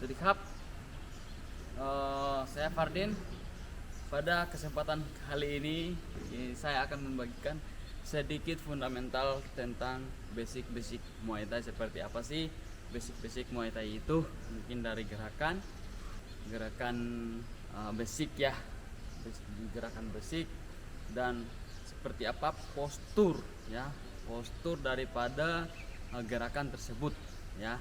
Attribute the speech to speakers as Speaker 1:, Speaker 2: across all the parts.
Speaker 1: Swadikap, saya Fardin. Pada kesempatan kali ini saya akan membagikan sedikit fundamental tentang basic Muay Thai. Seperti apa sih basic Muay Thai itu? Mungkin dari gerakan basic ya, gerakan basic, dan seperti apa postur ya, postur daripada gerakan tersebut ya.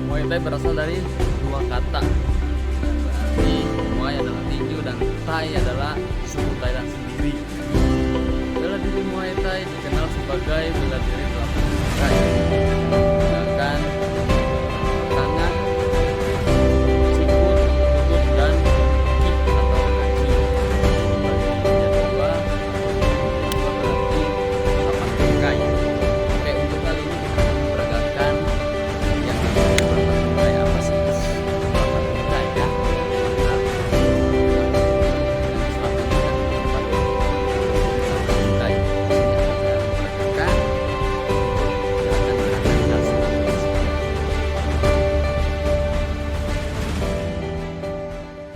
Speaker 1: Muay Thai berasal dari dua kata, berarti Muay adalah tinju dan Thai adalah suku Thailand sendiri. Bela diri Muay Thai dikenal sebagai bela diri telapak kaki, menggunakan tangan, sikut, lutut, dan kick atau kaki. Bagi dua berarti telapak kaki. Oke, untuk kali ini kita akan memperagakan yang namanya apa sih? Telapak kaki ya.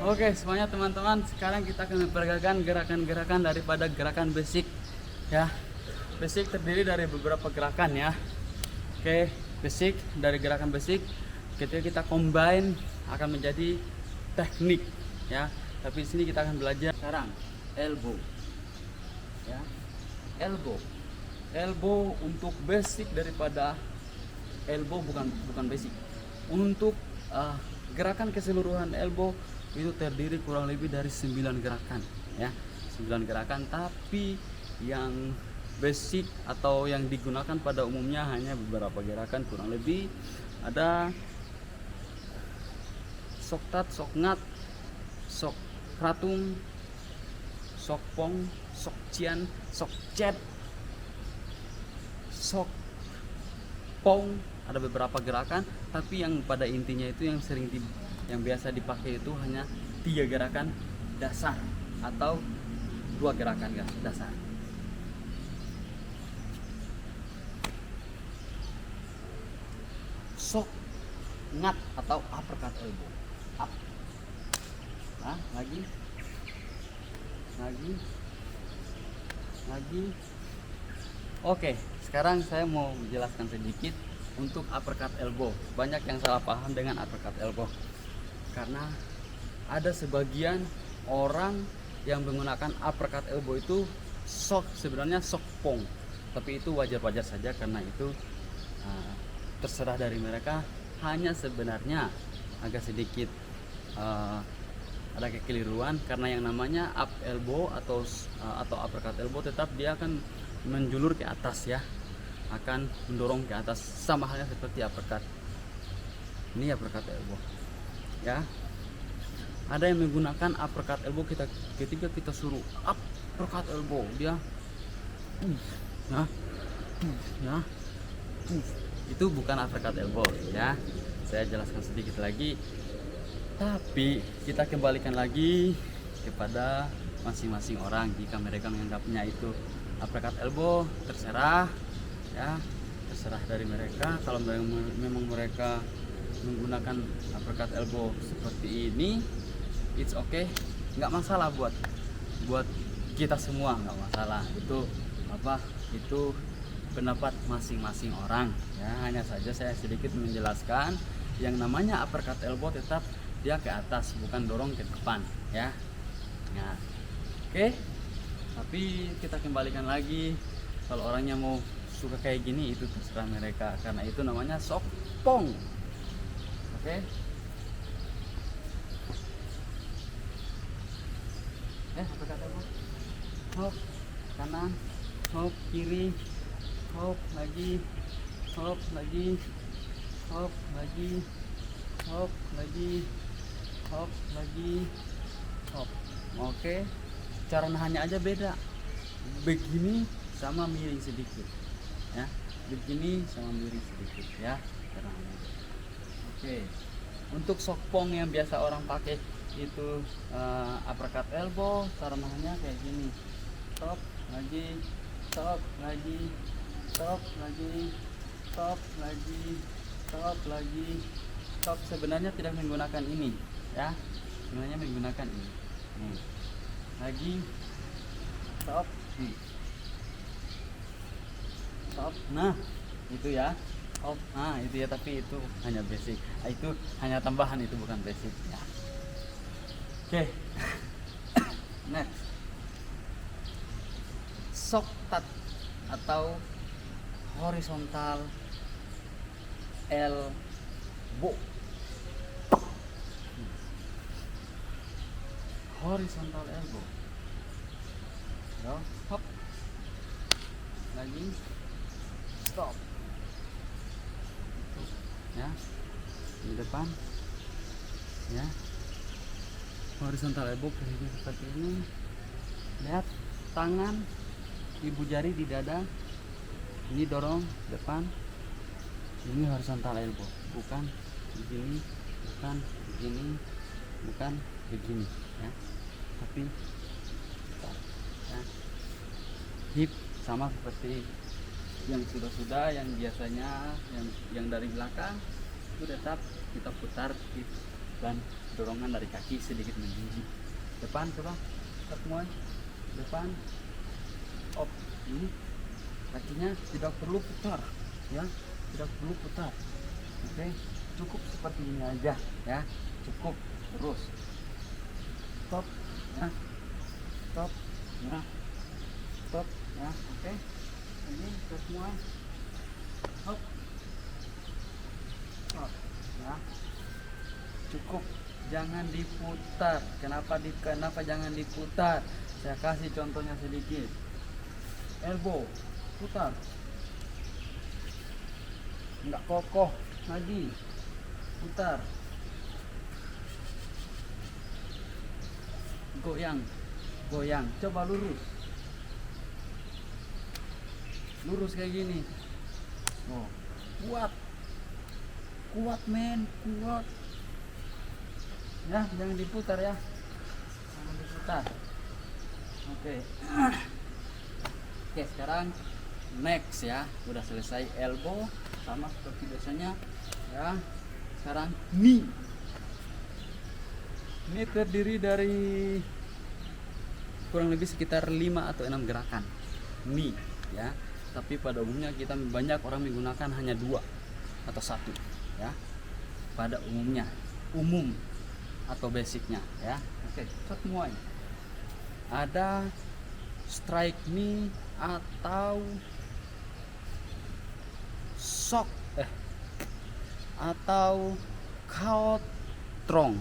Speaker 1: Oke, semuanya teman-teman, sekarang kita akan memperagakan gerakan-gerakan daripada gerakan basic ya. Basic terdiri dari beberapa gerakan ya. Oke, basic dari gerakan basic ketika kita combine akan menjadi teknik ya. Tapi di sini kita akan belajar sekarang elbow ya. Elbow untuk basic daripada elbow bukan basic. Untuk gerakan keseluruhan elbow itu terdiri kurang lebih dari 9 gerakan ya. 9 gerakan, tapi yang basic atau yang digunakan pada umumnya hanya beberapa gerakan, kurang lebih ada sok tat, sok ngat, sok kratung, sok pong, sok cian, sok cet, sok pong. Ada beberapa gerakan, tapi yang pada intinya itu yang biasa dipakai itu hanya 3 gerakan dasar atau 2 gerakan dasar. Sok ngat atau uppercut elbow, up. Nah, lagi. Oke, sekarang saya mau menjelaskan sedikit untuk uppercut elbow. Banyak yang salah paham dengan uppercut elbow, karena ada sebagian orang yang menggunakan uppercut elbow itu sebenarnya sok pong, tapi itu wajar-wajar saja karena itu terserah dari mereka. Hanya sebenarnya agak sedikit ada kekeliruan karena yang namanya up elbow atau uppercut elbow tetap dia akan menjulur ke atas ya, akan mendorong ke atas sama halnya seperti uppercut. Ini uppercut elbow ya. Ada yang menggunakan uppercut elbow ketika kita suruh uppercut elbow dia ya itu bukan uppercut elbow ya. Saya jelaskan sedikit lagi, tapi kita kembalikan lagi kepada masing-masing orang. Jika mereka menganggapnya itu uppercut elbow, terserah ya, terserah dari mereka. Kalau memang mereka menggunakan uppercut elbow seperti ini, it's okay, nggak masalah buat kita semua, nggak masalah. Itu pendapat masing-masing orang ya. Hanya saja saya sedikit menjelaskan yang namanya uppercut elbow tetap dia ke atas, bukan dorong ke depan ya. Nah, oke. Tapi kita kembalikan lagi, kalau orangnya mau suka kayak gini itu terserah mereka, karena itu namanya sok pong. Oke. Uppercut elbow. Hop kanan, hop kiri, hop lagi, hop lagi, hop lagi, hop lagi, hop lagi, hop. Oke, cara nahannya aja beda, begini sama miring sedikit ya, begini sama miring sedikit ya cara nahannya. Oke, untuk sokpong yang biasa orang pakai itu uppercut elbow, cara nahannya kayak gini, top lagi, top lagi, top lagi, top lagi, top lagi, top. Sebenarnya tidak menggunakan ini ya, sebenarnya menggunakan ini. Lagi top, top. Nah itu ya, top. Nah itu ya, tapi itu hanya basic. Itu hanya tambahan, itu bukan basic ya. Oke. Next, sok tat atau horizontal elbow. Horizontal elbow. Yo, hop. Lagi. Stop. Ya. Di depan. Ya. Horizontal elbow posisi seperti ini. Lihat tangan ibu jari di dada. Ini dorong depan. Ini horizontal elbow, bukan begini, bukan begini, bukan begini ya, tapi ya. Hip sama seperti yang sudah yang biasanya yang dari belakang itu tetap kita putar hip dan dorongan dari kaki sedikit menggigit depan. Coba semua depan, op. Ini kakinya tidak perlu putar ya, tidak perlu putar. Oke, cukup seperti ini aja ya, cukup. Terus stop ya, stop ya, stop ya. Oke, ini semua hop, stop ya, cukup, jangan diputar. Kenapa jangan diputar? Saya kasih contohnya sedikit. Elbow putar, nggak kokoh lagi, putar, goyang, coba lurus kayak gini. Oh, kuat men, kuat ya, jangan diputar ya, jangan diputar. Oke. Oke, sekarang next ya, udah selesai elbow sama seperti biasanya ya. Sekarang knee. Ini terdiri dari kurang lebih sekitar 5 atau 6 gerakan knee ya, tapi pada umumnya kita banyak orang menggunakan hanya 2 atau 1 ya, pada umum atau basicnya ya. Oke, semua ada strike knee atau shock atau kaut trong.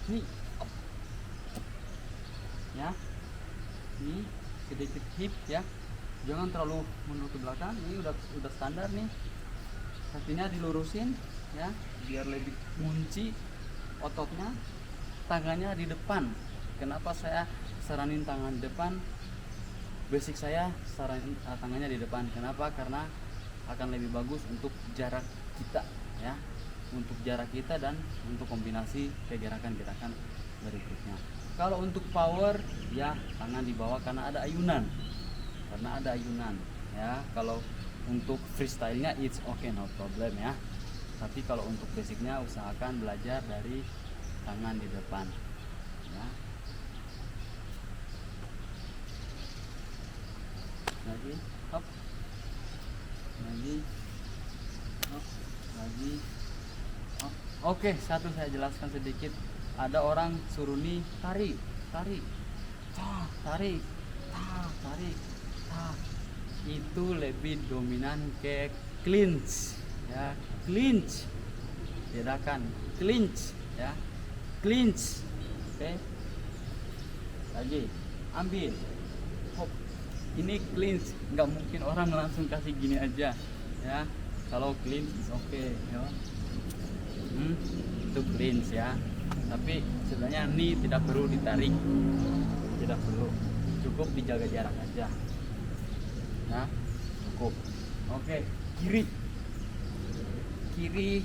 Speaker 1: Nih ya, ini sedikit hip ya, jangan terlalu mundur ke belakang. Ini udah standar nih, kakinya dilurusin ya biar lebih kunci ototnya. Tangannya di depan. Kenapa saya saranin tangan depan? Basic saya saranin tangannya di depan. Kenapa? Karena akan lebih bagus untuk jarak kita ya, untuk jarak kita dan untuk kombinasi gerakan-gerakan berikutnya. Kalau untuk power ya tangan di bawah karena ada ayunan, ya. Kalau untuk freestyle-nya it's okay, no problem ya. Tapi kalau untuk basicnya usahakan belajar dari tangan di depan ya. Lagi hop, lagi hop, lagi hop. Oke, satu saya jelaskan sedikit. Ada orang suruh nih tarik, tarik, tarik, tarik, itu lebih dominan ke clinch ya, clinch, bedakan clinch ya, clinch. Oke, lagi ambil hop, ini clinch, nggak mungkin orang langsung kasih gini aja ya. Kalau clinch is okay ya, itu clinch ya. Tapi sebenarnya ini tidak perlu ditarik, tidak perlu, cukup dijaga jarak aja ya, cukup. Oke, kiri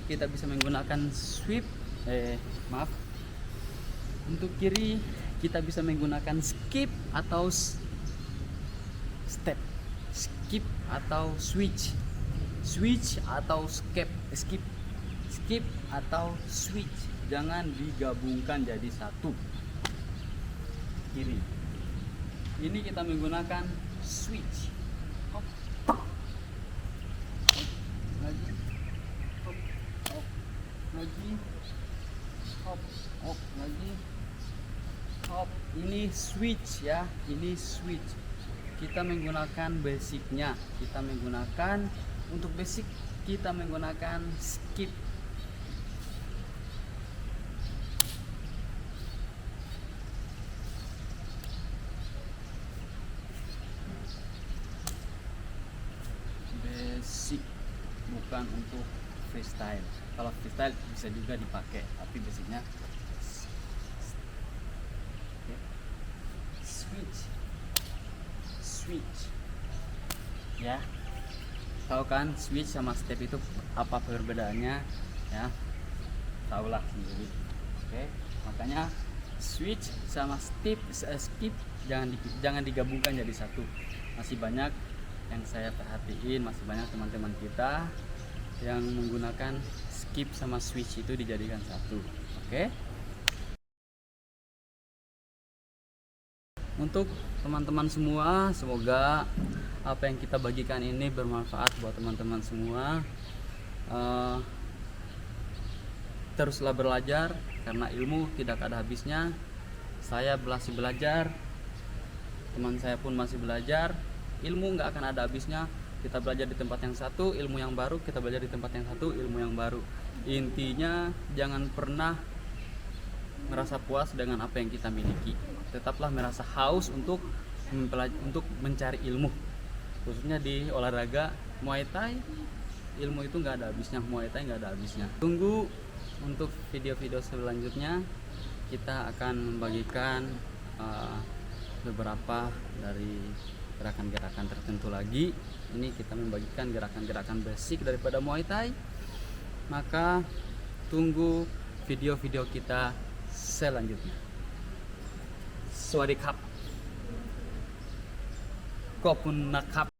Speaker 1: kita bisa menggunakan sweep, maaf, untuk kiri kita bisa menggunakan skip atau step, skip atau switch, atau skip, skip atau switch. Jangan digabungkan jadi satu. Kiri ini kita menggunakan switch, hop, lagi hop, hop, lagi hop, hop, lagi hop. Ini switch ya, ini switch. Kita menggunakan basicnya, kita menggunakan untuk basic kita menggunakan skip. Basic, bukan untuk freestyle. Kalau freestyle bisa juga dipakai, tapi basicnya switch ya. Tahu kan switch sama step itu apa perbedaannya ya, tahulah sendiri. Oke, makanya switch sama skip jangan digabungkan jadi satu. Masih banyak yang saya perhatiin, masih banyak teman-teman kita yang menggunakan skip sama switch itu dijadikan satu. Oke, untuk teman-teman semua, semoga apa yang kita bagikan ini bermanfaat buat teman-teman semua. Teruslah belajar karena ilmu tidak ada habisnya. Saya masih belajar, teman saya pun masih belajar. Ilmu nggak akan ada habisnya. Kita belajar di tempat yang satu, ilmu yang baru. Kita belajar di tempat yang satu, ilmu yang baru. Intinya jangan pernah merasa puas dengan apa yang kita miliki. Tetaplah merasa haus untuk mencari ilmu, khususnya di olahraga Muay Thai. Ilmu itu nggak ada habisnya, Muay Thai nggak ada habisnya. Tunggu untuk video-video selanjutnya, kita akan membagikan beberapa dari gerakan-gerakan tertentu lagi. Ini kita membagikan gerakan-gerakan basic daripada Muay Thai. Maka tunggu video-video kita selanjutnya. Swadee krap,ขอบคุณนะครับ